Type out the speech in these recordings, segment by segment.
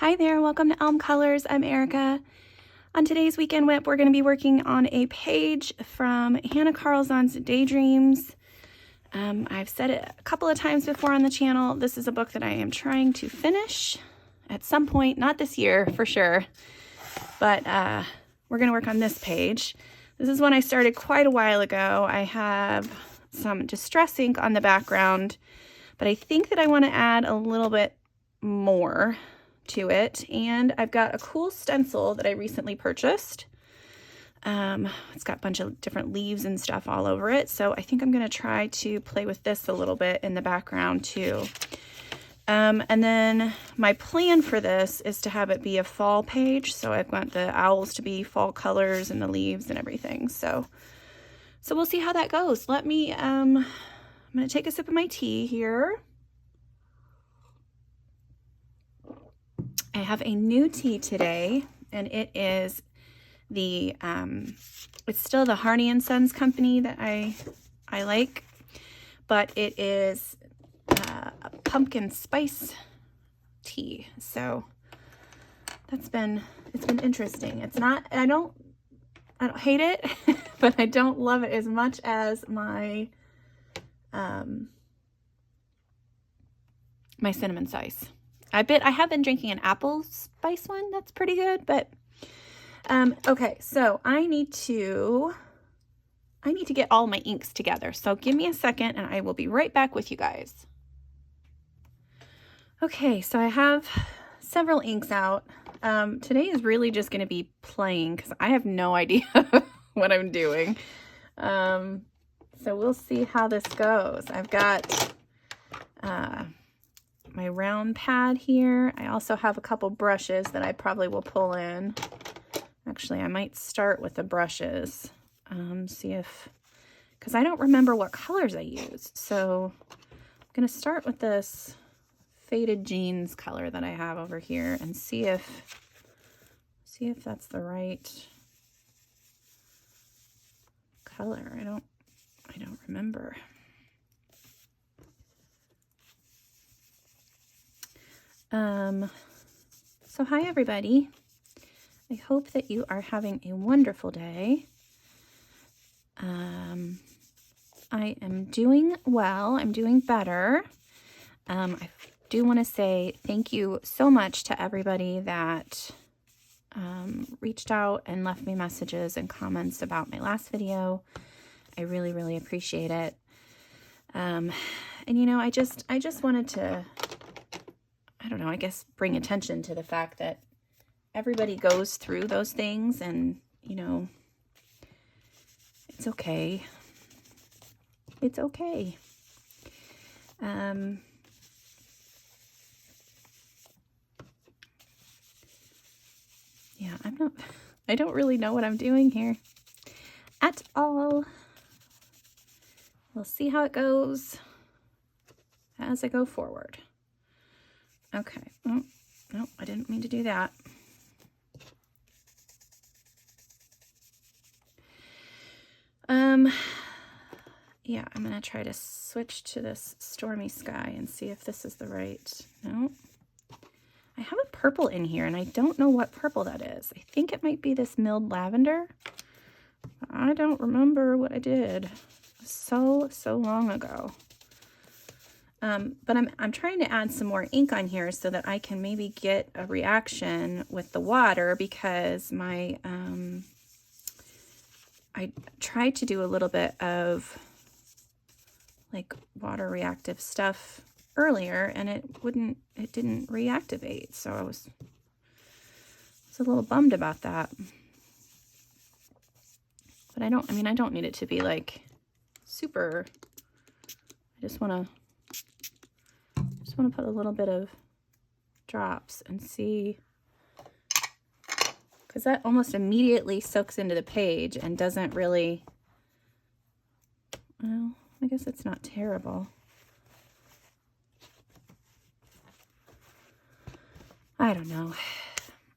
Hi there, welcome to Elm Colors. I'm Erica. On today's Weekend WIP, we're going to be working on a page from Hanna Karlzons Daydreams. I've said it a couple of times before on the channel. This is a book that I am trying to finish at some point, not this year for sure, but we're going to work on this page. This is one I started quite a while ago. I have some distress ink on the background, but I think that I want to add a little bit more to it, and I've got a cool stencil that I recently purchased. It's got a bunch of different leaves and stuff all over it, so I think I'm going to try to play with this a little bit in the background too. And then my plan for this is to have it be a fall page, so I want the owls to be fall colors and the leaves and everything, so we'll see how that goes. I'm going to take a sip of my tea here. I have a new tea today, and it is the, it's still the Hanna Sons company that I like, but it is a pumpkin spice tea. So it's been interesting. It's not, I don't hate it, but I don't love it as much as my, my cinnamon spice. I have been drinking an apple spice one. That's pretty good, but okay, so I need to get all my inks together. So give me a second and I will be right back with you guys. Okay, so I have several inks out. Today is really just going to be playing because I have no idea what I'm doing. So we'll see how this goes. I've got my round pad here. I also have a couple brushes that I probably will pull in. Actually, I might start with the brushes. See if, because I don't remember what colors I used. So I'm going to start with this faded jeans color that I have over here and see if that's the right color. I don't remember. So hi everybody. I hope that you are having a wonderful day. I am doing well. I'm doing better. I do want to say thank you so much to everybody that reached out and left me messages and comments about my last video. I really, really appreciate it. And you know, I just wanted to, I don't know, I guess bring attention to the fact that everybody goes through those things, and, you know, it's okay. It's okay. Yeah, I don't really know what I'm doing here at all. We'll see how it goes as I go forward. Okay. Oh, no, I didn't mean to do that. Yeah, I'm going to try to switch to this Stormy Sky and see if this is the right. No. I have a purple in here, and I don't know what purple that is. I think it might be this milled lavender. I don't remember what I did so long ago. But I'm trying to add some more ink on here so that I can maybe get a reaction with the water, because my, I tried to do a little bit of like water reactive stuff earlier, and it didn't reactivate. So I was a little bummed about that. But I don't need it to be like super. I just want to put a little bit of drops and see, because that almost immediately soaks into the page and doesn't really, well, I guess it's not terrible. I don't know.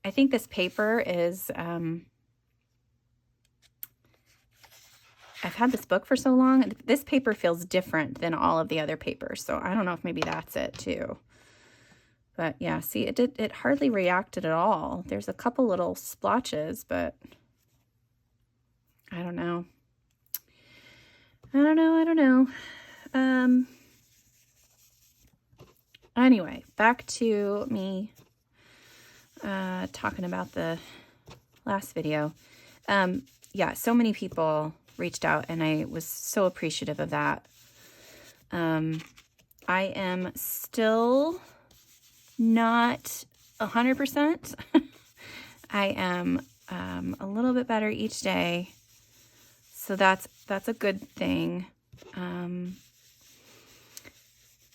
I think this paper is, I've had this book for so long. This paper feels different than all of the other papers, so I don't know if maybe that's it too. But yeah, see, it hardly reacted at all. There's a couple little splotches, but I don't know. I don't know. Anyway, back to me talking about the last video. Yeah, so many people reached out, and I was so appreciative of that. I am still not 100%. I am a little bit better each day, so that's a good thing.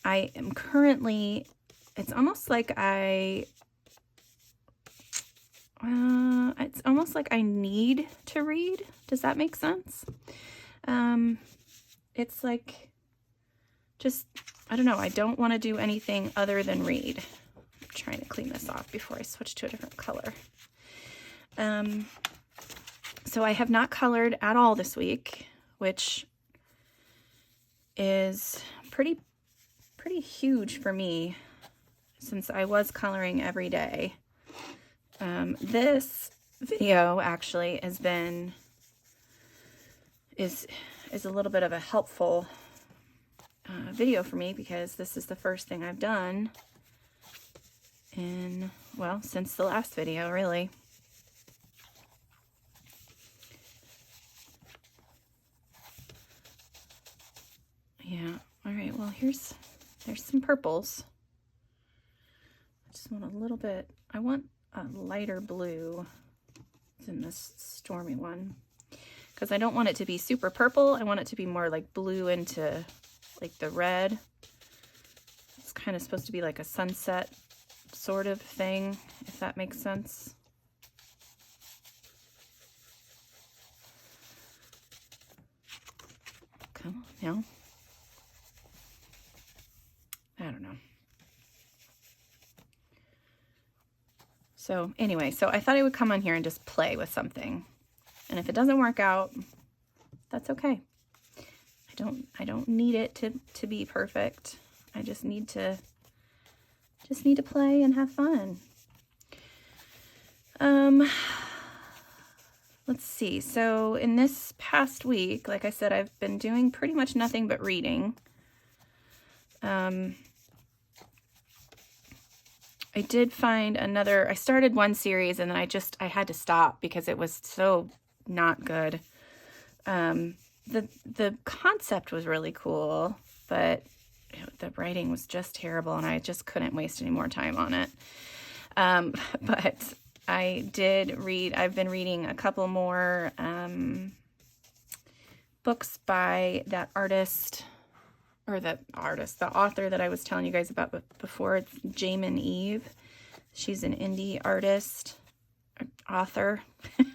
I am currently, it's almost like I need to read. Does that make sense? It's like, just, I don't know, I don't want to do anything other than read. I'm trying to clean this off before I switch to a different color. So I have not colored at all this week, which is pretty huge for me, since I was coloring every day. This video actually has been, is a little bit of a helpful video for me, because this is the first thing I've done in, well, since the last video, really. Yeah, all right, well, there's some purples. I just want a little bit, I want a lighter blue than this stormy one, because I don't want it to be super purple. I want it to be more like blue into like the red. It's kind of supposed to be like a sunset sort of thing, if that makes sense. Come on now. I don't know. So anyway, so I thought I would come on here and just play with something. And if it doesn't work out, that's okay. I don't need it to be perfect. I just need to play and have fun. Let's see. So in this past week, like I said, I've been doing pretty much nothing but reading. I did find another, I started one series and then I had to stop because it was so not good. The concept was really cool, but the writing was just terrible and I just couldn't waste any more time on it. But I did read, I've been reading a couple more books by that artist, or the author that I was telling you guys about before. It's Jamin Eve. She's an indie artist, author. I'm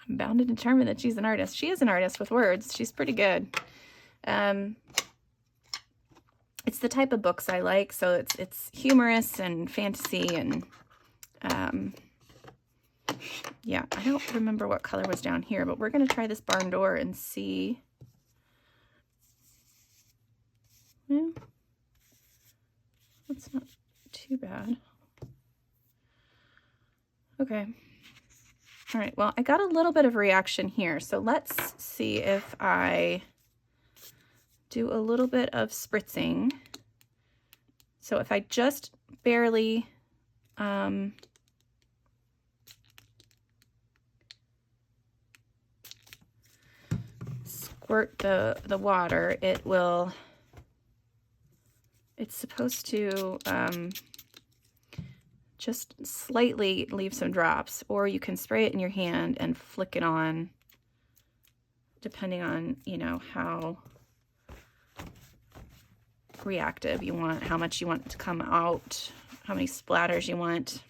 bound to determine that she's an artist. She is an artist with words. She's pretty good. It's the type of books I like, so it's humorous and fantasy, and yeah, I don't remember what color was down here, but we're going to try this barn door and see. Yeah, that's not too bad. Okay. All right, well, I got a little bit of reaction here, so let's see if I do a little bit of spritzing. So if I just barely squirt the water, it's supposed to just slightly leave some drops, or you can spray it in your hand and flick it on, depending on, you know, how reactive you want, how much you want it to come out, how many splatters you want.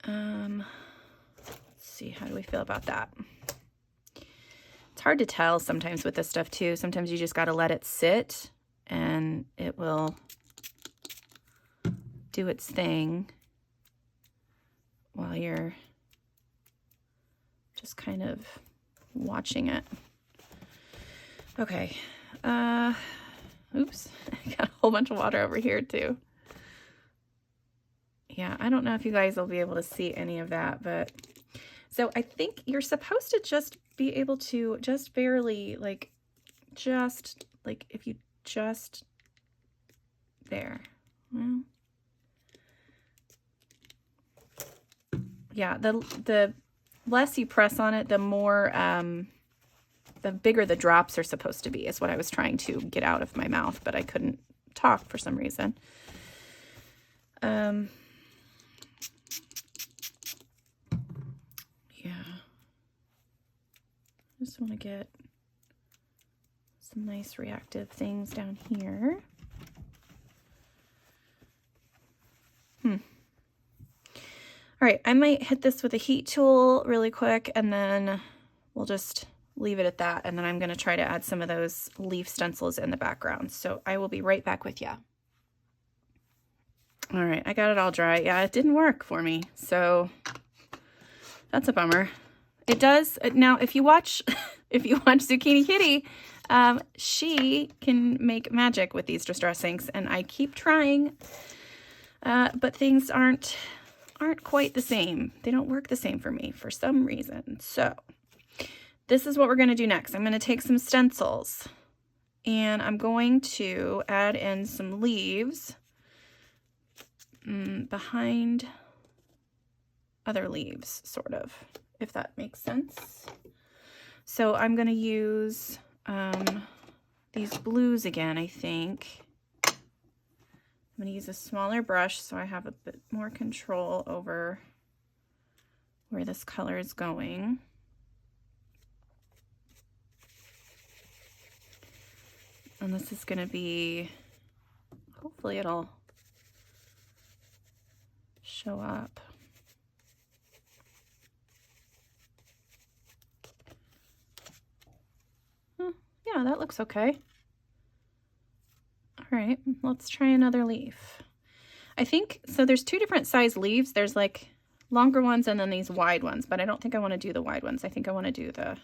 Let's see, how do we feel about that? It's hard to tell sometimes with this stuff too. Sometimes you just got to let it sit and it will do its thing while you're just kind of watching it. Okay. Oops. I got a whole bunch of water over here too. Yeah, I don't know if you guys will be able to see any of that, but so I think you're supposed to just be able to just barely just if you just there. Well, yeah, the less you press on it, the more the bigger the drops are supposed to be, is what I was trying to get out of my mouth, but I couldn't talk for some reason. Yeah. Just want to get some nice reactive things down here. All right, I might hit this with a heat tool really quick, and then we'll just leave it at that. And then I'm going to try to add some of those leaf stencils in the background. So I will be right back with you. All right, I got it all dry. Yeah, it didn't work for me, so that's a bummer. It does now. If you watch, Zucchini Kitty, she can make magic with these distress inks, and I keep trying, but things aren't quite the same. They don't work the same for me for some reason. So this is what we're going to do next. I'm going to take some stencils, and I'm going to add in some leaves behind other leaves, sort of, if that makes sense. So I'm going to use these blues again, I think. I'm going to use a smaller brush so I have a bit more control over where this color is going. And this is going to be, hopefully it'll show up. Yeah, that looks okay. All right, let's try another leaf. I think, so there's two different size leaves. There's like longer ones and then these wide ones, but I don't think I want to do the wide ones. I think I want to do the,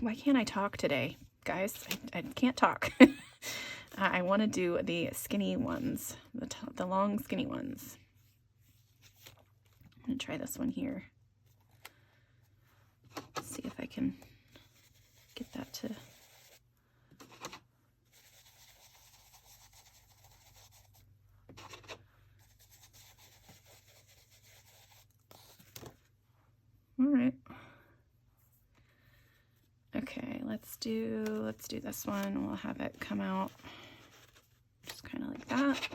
why can't I talk today, guys? I can't talk. I want to do the skinny ones, the long skinny ones. I'm gonna try this one here. Let's see if I can get that to. All right. Okay, let's do this one. We'll have it come out just kind of like that.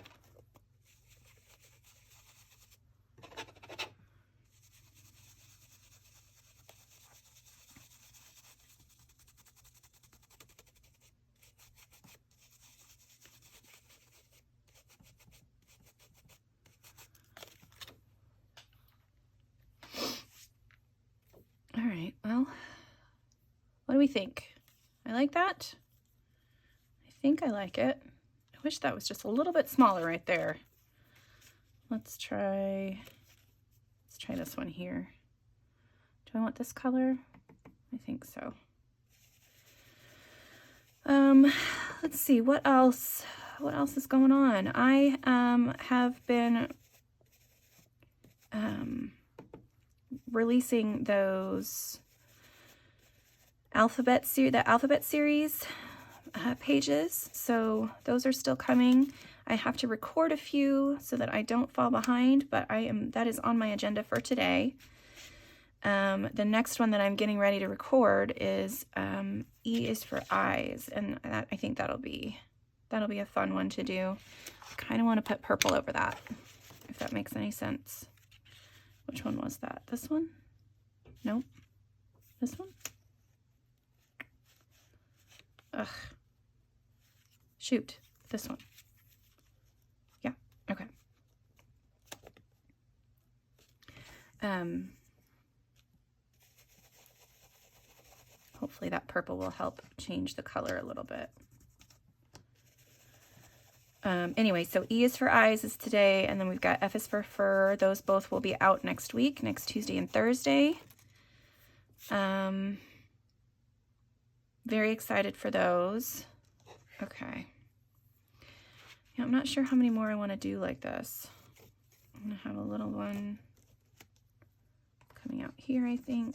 All right, well, what do we think? I like that. I think I like it. I wish that was just a little bit smaller right there. Let's try this one here. Do I want this color? I think so. Let's see, what else is going on? I have been releasing those alphabet series pages, so those are still coming. I have to record a few so that I don't fall behind, but that is on my agenda for today. The next one that I'm getting ready to record is E is for Eyes, and I think that'll be a fun one to do. I kind of want to put purple over that, if that makes any sense. Which one was that? This one? Nope. This one? Ugh. Shoot. This one. Yeah. Okay. Hopefully that purple will help change the color a little bit. Anyway, so E is for eyes is today, and then we've got F is for fur. Those both will be out next week, next Tuesday and Thursday. Very excited for those. Okay. Yeah, I'm not sure how many more I want to do like this. I'm going to have a little one coming out here, I think.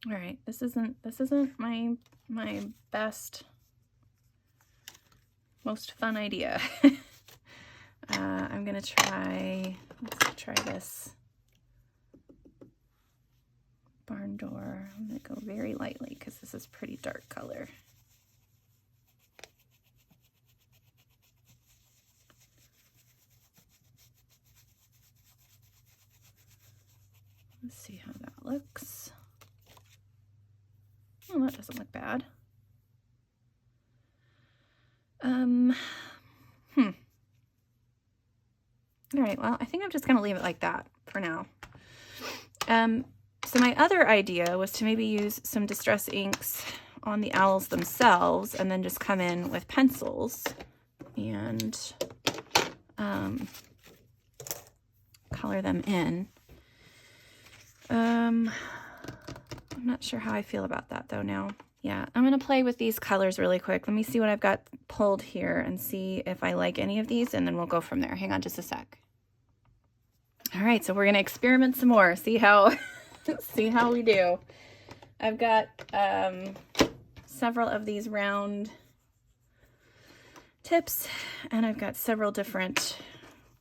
All right, this isn't my best, most fun idea. I'm gonna try, let's try this barn door. I'm gonna go very lightly because this is pretty dark color. Let's see how that looks. Oh, that doesn't look bad. All right, well, I think I'm just gonna leave it like that for now. So my other idea was to maybe use some distress inks on the owls themselves and then just come in with pencils and color them in. I'm not sure how I feel about that though now. Yeah, I'm going to play with these colors really quick. Let me see what I've got pulled here and see if I like any of these, and then we'll go from there. Hang on just a sec. All right, so we're going to experiment some more, see how see how we do. I've got several of these round tips, and I've got several different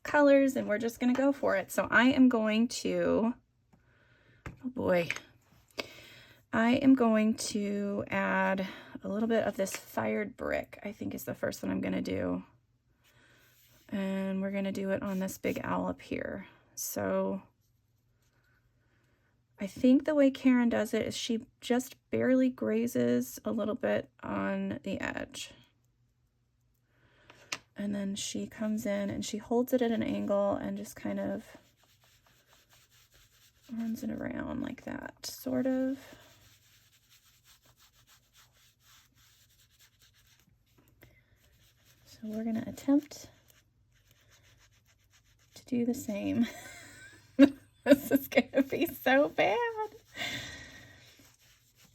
colors, and we're just going to go for it. So I am going to, oh boy, I am going to add a little bit of this fired brick, I think is the first one I'm going to do. And we're going to do it on this big owl up here. So I think the way Karen does it is she just barely grazes a little bit on the edge. And then she comes in and she holds it at an angle and just kind of runs it around like that, sort of. So we're going to attempt to do the same. This is going to be so bad.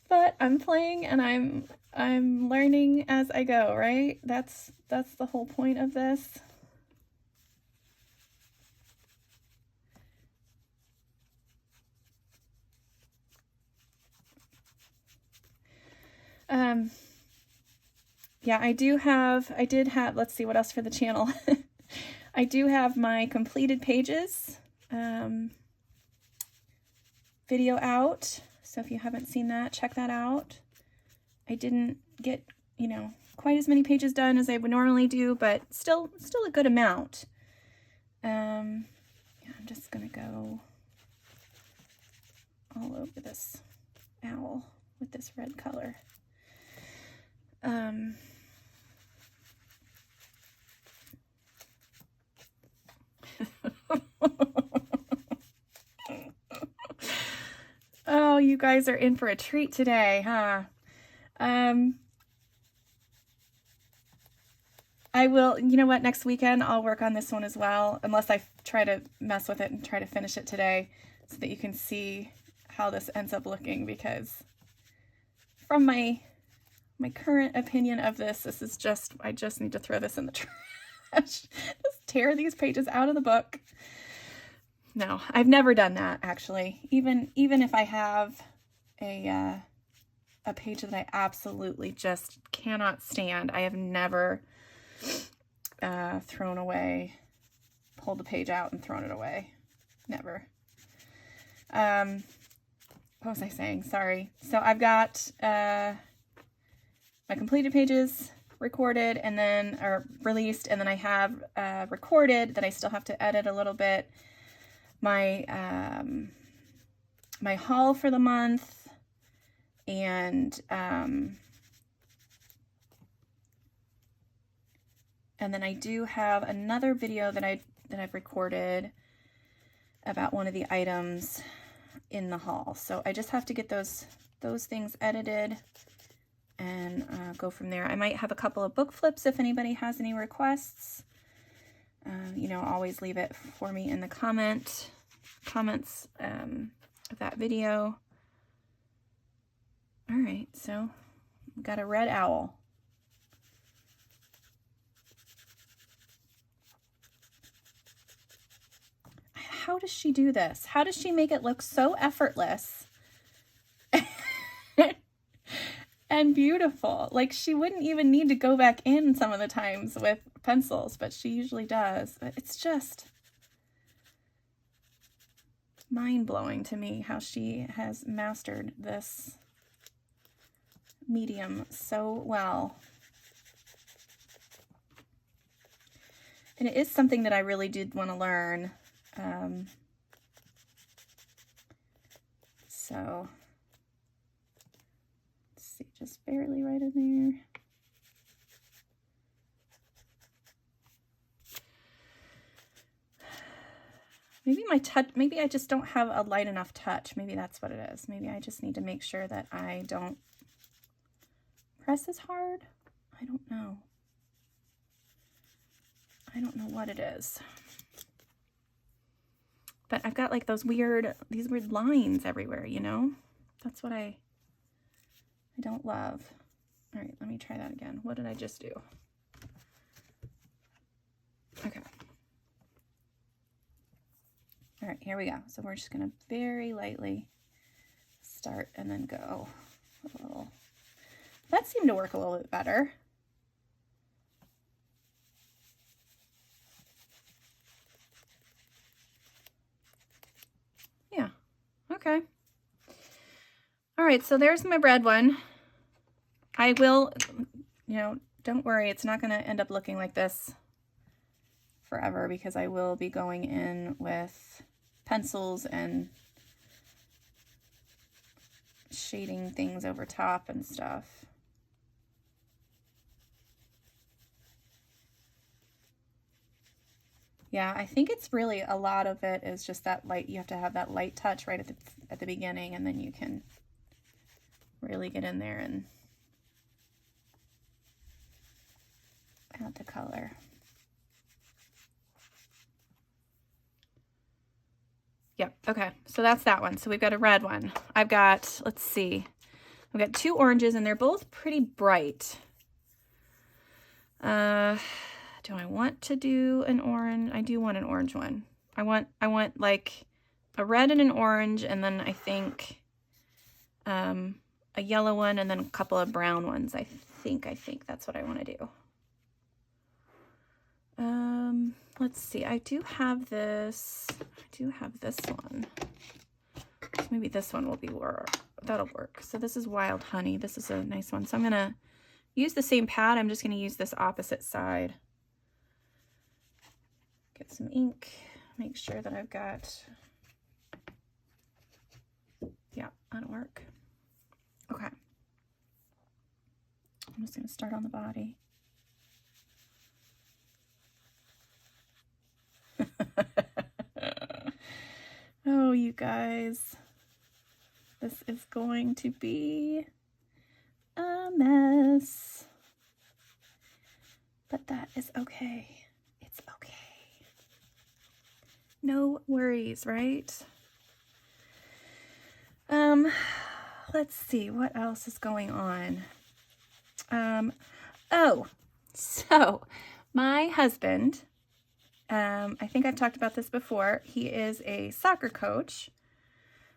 But I'm playing and I'm learning as I go, right? That's the whole point of this. Yeah, I did have, let's see what else for the channel. I do have my completed pages video out. So if you haven't seen that, check that out. I didn't get, you know, quite as many pages done as I would normally do, but still a good amount. Yeah, I'm just gonna go all over this owl with this red color. Oh, you guys are in for a treat today, huh? I will, you know what, next weekend I'll work on this one as well, unless I try to mess with it and try to finish it today so that you can see how this ends up looking, because from my current opinion of this is just, I just need to throw this in the trash. Just tear these pages out of the book. No, I've never done that, actually. Even if I have a page that I absolutely just cannot stand, I have never thrown away, pulled the page out and thrown it away. Never. What was I saying? Sorry. So I've got my completed pages recorded and then, or released, and then I have recorded that I still have to edit a little bit. My my haul for the month, and then I do have another video that I've recorded about one of the items in the haul. So I just have to get those things edited and go from there. I might have a couple of book flips if anybody has any requests. You know, always leave it for me in the comments of that video. All right, so we've got a red owl. How does she do this? How does she make it look so effortless and beautiful? Like, she wouldn't even need to go back in some of the times with pencils, but she usually does. It's just mind-blowing to me how she has mastered this medium so well. And it is something that I really did want to learn. So let's see, just barely right in there. Maybe I just don't have a light enough touch. Maybe that's what it is. Maybe I just need to make sure that I don't press as hard. I don't know. I don't know what it is. But I've got like these weird lines everywhere, you know? That's what I don't love. All right, let me try that again. What did I just do? Okay. All right, here we go. So we're just gonna very lightly start and then go a little. That seemed to work a little bit better. Yeah, okay. All right, so there's my red one. I will, you know, don't worry, it's not gonna end up looking like this forever because I will be going in with pencils and shading things over top and stuff. Yeah, I think it's really a lot of it is just that light. You have to have that light touch right at the beginning, and then you can really get in there and add the color. Yep, okay, so that's that one. So we've got a red one. I've got, let's see, I've got two oranges and they're both pretty bright. Do I want to do an orange? I do want an orange one. I want like a red and an orange, and then I think a yellow one, and then a couple of brown ones. I think that's what I want to do. Let's see. I do have this one. So maybe this one will be that'll work. So this is Wild Honey. This is a nice one. So I'm gonna use the same pad. I'm just gonna use this opposite side. Get some ink, make sure that I've got, yeah, that'll work. Okay. I'm just going to start on the body. Oh, you guys, this is going to be a mess, but that is okay. It's okay. No worries, right? Let's see, what else is going on? Oh, so my husband, I think I've talked about this before. He is a soccer coach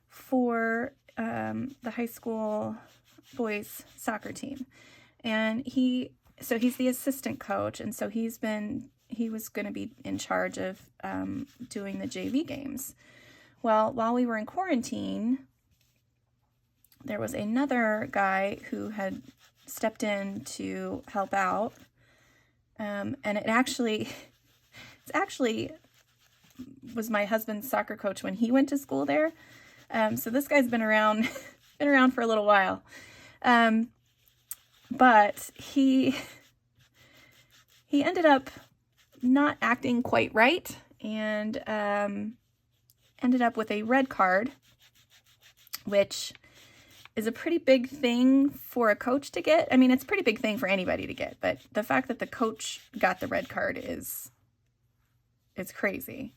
for the high school boys soccer team. And he's the assistant coach, and so he was going to be in charge of doing the JV games. Well, while we were in quarantine, there was another guy who had stepped in to help out, and it actually was my husband's soccer coach when he went to school there, So this guy's been around, been around for a little while. But he ended up not acting quite right, and ended up with a red card, which is a pretty big thing for a coach to get. I mean, it's a pretty big thing for anybody to get, but the fact that the coach got the red card is crazy.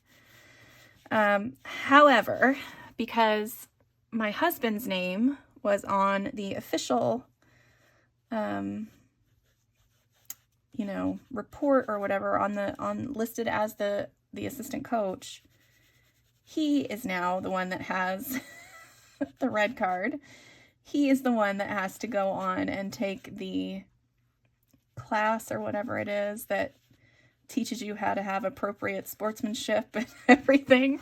However, because my husband's name was on the official, you know, report or whatever on listed as the assistant coach, he is now the one that has the red card. He is the one that has to go on and take the class or whatever it is that teaches you how to have appropriate sportsmanship and everything.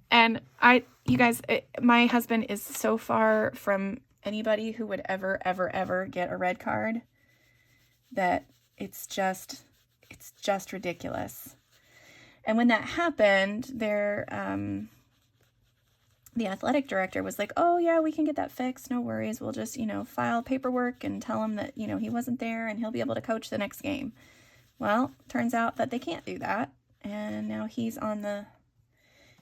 And you guys, my husband is so far from anybody who would ever get a red card that it's just ridiculous. And when that happened, the athletic director was like, oh yeah, we can get that fixed. No worries. We'll just, you know, file paperwork and tell him that, you know, he wasn't there and he'll be able to coach the next game. Well, turns out that they can't do that. And now he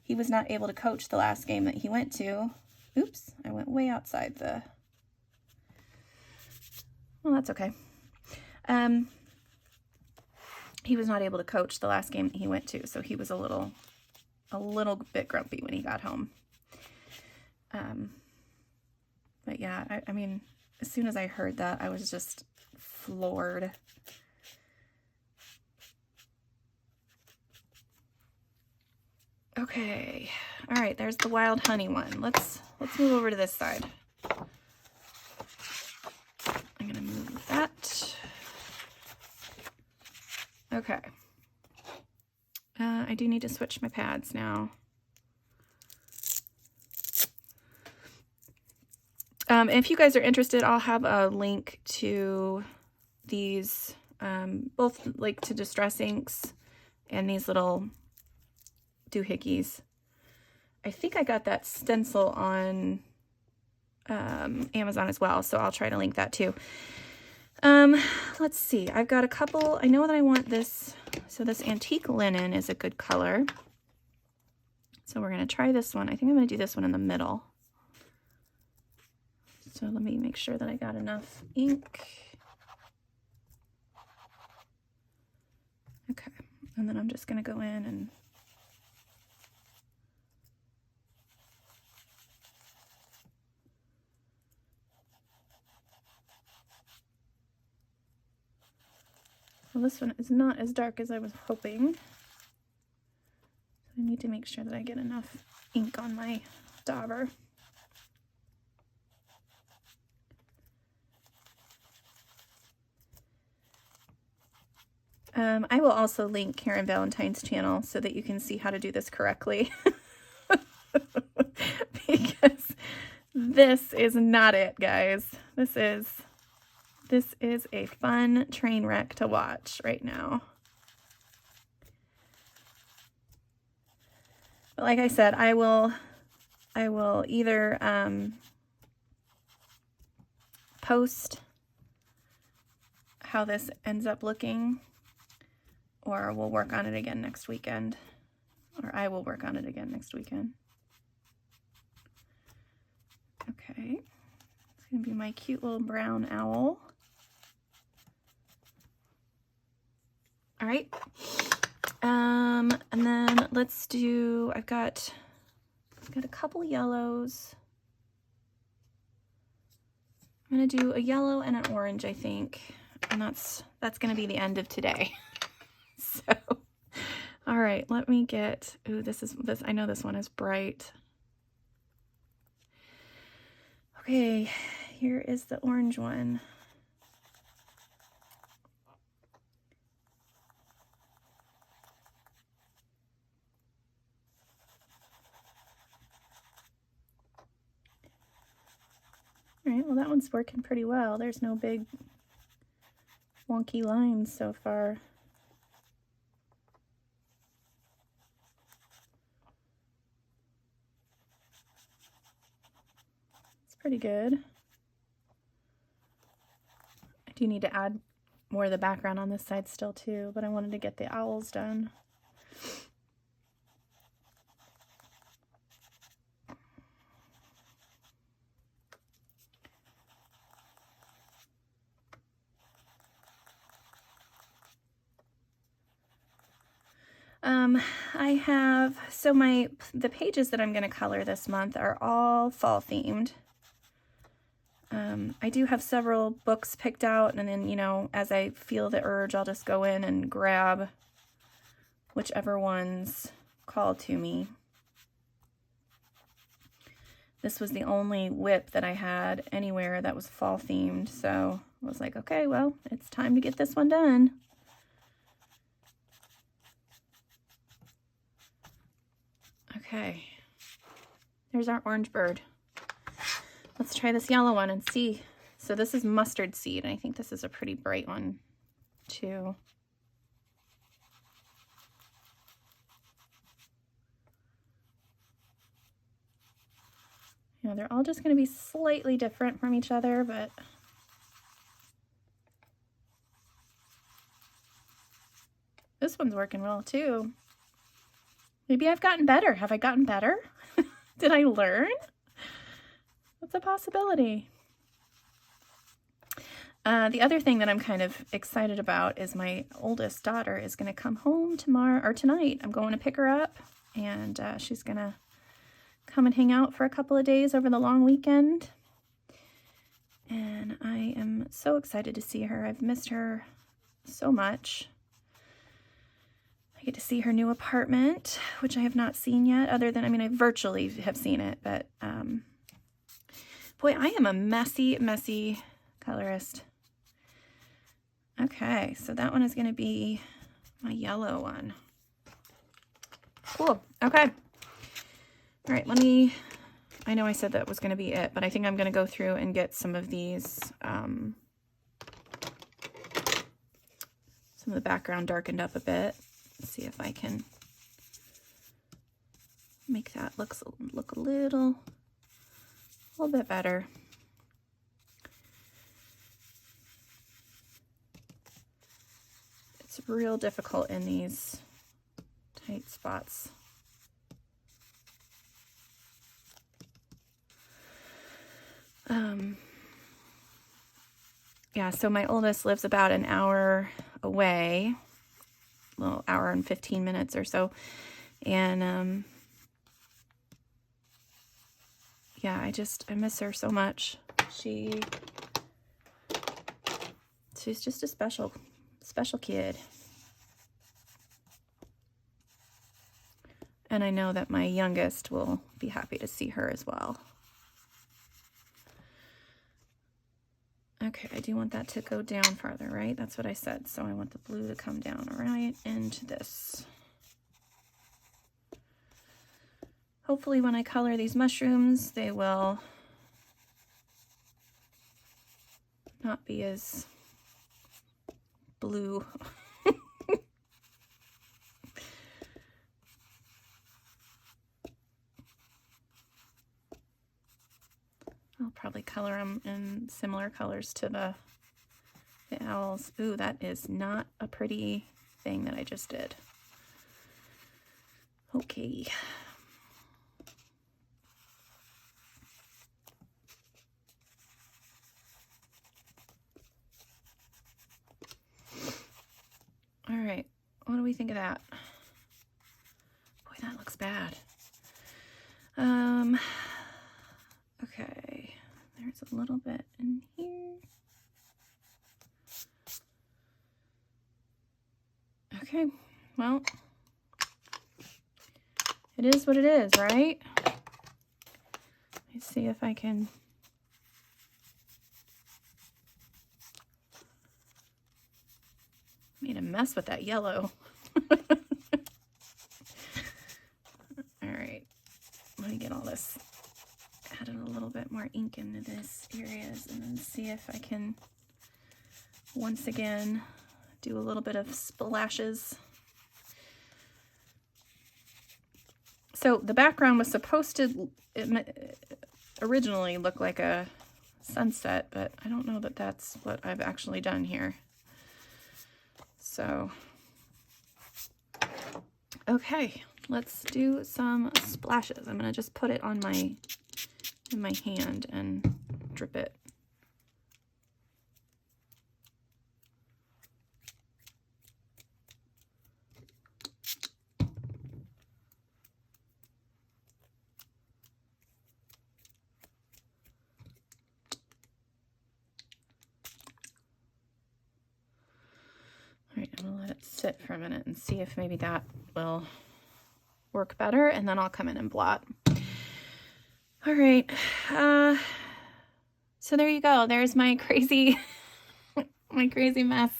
was not able to coach the last game that he went to. Oops, I went way outside well, that's okay. He was not able to coach the last game that he went to, so he was a little bit grumpy when he got home. But yeah, I mean, as soon as I heard that, I was just floored. Okay, all right, there's the wild honey one. Let's move over to this side. I'm gonna move that. Okay. I do need to switch my pads now. If you guys are interested, I'll have a link to these, both like to Distress Inks and these little doohickeys. I think I got that stencil on Amazon as well, so I'll try to link that too. Let's see. I've got a couple. I know that I want this. So this antique linen is a good color. So we're going to try this one. I think I'm going to do this one in the middle. So let me make sure that I got enough ink. Okay. And then I'm just going to go in and well, this one is not as dark as I was hoping. I need to make sure that I get enough ink on my dauber. I will also link Karen Valentine's channel so that you can see how to do this correctly. Because this is not it, guys. This is a fun train wreck to watch right now. But like I said, I will either post how this ends up looking, or we'll work on it again next weekend, or I will work on it again next weekend. Okay, it's gonna be my cute little brown owl. All right, and then let's do, I've got a couple yellows. I'm gonna do a yellow and an orange, I think, and that's gonna be the end of today. So, all right, let me get, ooh, this, I know this one is bright. Okay, here is the orange one. All right, well, that one's working pretty well. There's no big wonky lines so far. pretty good. I do need to add more of the background on this side still too, but I wanted to get the owls done. I have, so the pages that I'm going to color this month are all fall themed. I do have several books picked out, and then, you know, as I feel the urge, I'll just go in and grab whichever ones call to me. This was the only WIP that I had anywhere that was fall themed, so I was like, okay, well, it's time to get this one done. Okay, there's our orange bird. Let's try this yellow one and see. So this is mustard seed, and I think this is a pretty bright one too. Yeah, they're all just going to be slightly different from each other, but this one's working well too. Maybe I've gotten better. Have I gotten better? Did I learn? That's a possibility. The other thing that I'm kind of excited about is my oldest daughter is going to come home tomorrow or tonight. I'm going to pick her up, and she's going to come and hang out for a couple of days over the long weekend. And I am so excited to see her. I've missed her so much. I get to see her new apartment, which I have not seen yet, other than, I mean, I virtually have seen it, but boy, I am a messy colorist. Okay, so that one is going to be my yellow one. Cool. Okay. All right, I know I said that was going to be it, but I think I'm going to go through and get some of these, some of the background darkened up a bit. See if I can make that look a little bit better. It's real difficult in these tight spots. Yeah, so my oldest lives about an hour away. Little hour and 15 minutes or so, and yeah, I miss her so much. She's just a special kid, and I know that my youngest will be happy to see her as well. Okay, I do want that to go down farther, right? That's what I said. So I want the blue to come down right into this. Hopefully when I color these mushrooms, they will not be as blue. I'll probably color them in similar colors to the owls. Ooh, that is not a pretty thing that I just did. Okay. All right, what do we think of that? Boy, that looks bad. Okay, there's a little bit in here. Okay, well, it is what it is, right? Let's see if I can made a mess with that yellow. All right, let me get all this, added a little bit more ink into this areas, and then see if I can once again do a little bit of splashes. So the background was supposed to originally look like a sunset, but I don't know that that's what I've actually done here. So, okay, let's do some splashes. I'm gonna just put it on in my hand and drip it. All right, I'm gonna let it sit for a minute and see if maybe that will work better, and then I'll come in and blot. All right, so there you go. There's my crazy, my crazy mess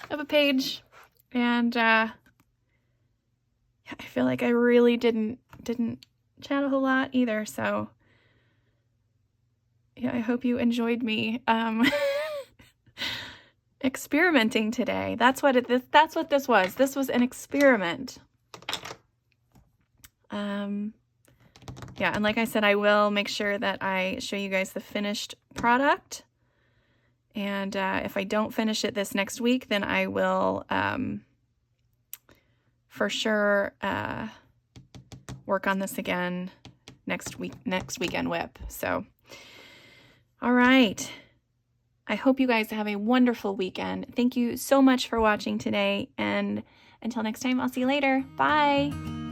of a page, and yeah, I feel like I really didn't chat a whole lot either. So yeah, I hope you enjoyed me experimenting today. That's what this was. This was an experiment. Yeah, and like I said, I will make sure that I show you guys the finished product. And if I don't finish it this next week, then I will for sure work on this again next weekend WIP. So, all right. I hope you guys have a wonderful weekend. Thank you so much for watching today, and until next time, I'll see you later. Bye.